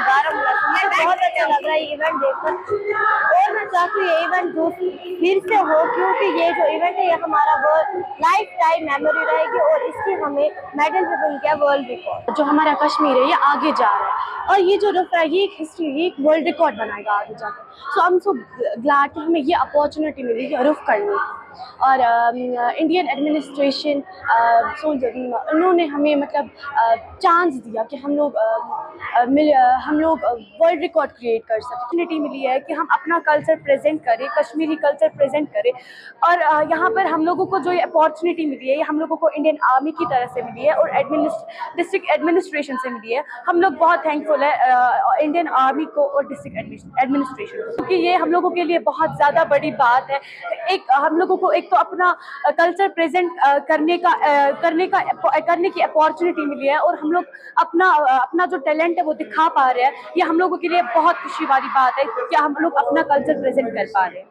बारामूला से। मुझे बहुत अच्छा लग रहा है इवेंट देखकर और मैं चाहती हूँ ये इवेंट फिर से हो, क्योंकि ये जो इवेंट है ये हमारा लाइफ टाइम मेमोरी रहेगी और इसकी हमें मेडल भी मिल गया वर्ल्ड रिकॉर्ड। जो हमारा कश्मीर है ये आगे जा रहा है और ये जो रफ है ये एक हिस्ट्री, ये एक वर्ल्ड रिकॉर्ड बनाएगा आगे जाकर। सो आई एम सो ग्लैड कि हमें ये अपॉर्चुनिटी मिली है रुफ करने की। और इंडियन एडमिनिस्ट्रेशन उन्होंने हमें मतलब चांस दिया कि हम लोग वर्ल्ड रिकॉर्ड क्रिएट कर सकें। अपॉर्चुनिटी मिली है कि हम अपना कल्चर प्रेजेंट करें, कश्मीरी कल्चर प्रेजेंट करें। और यहाँ पर हम लोगों को जो ये अपॉर्चुनिटी मिली है ये हम लोगों को इंडियन आर्मी की तरफ से मिली है और डिस्ट्रिक्ट एडमिनिस्ट्रेशन से मिली है। हम लोग बहुत थैंकफुल है इंडियन आर्मी को और डिस्ट्रिक्ट एडमिनिस्ट्रेशन को, क्योंकि ये हम लोगों के लिए बहुत ज़्यादा बड़ी बात है। एक हम लोगों को एक तो अपना कल्चर प्रेजेंट करने की अपॉर्चुनिटी मिली है और हम लोग अपना जो टैलेंट है वो दिखा पा रहे हैं। ये हम लोगों के लिए बहुत खुशी वाली बात है कि हम लोग अपना कल्चर प्रेजेंट कर पा रहे हैं।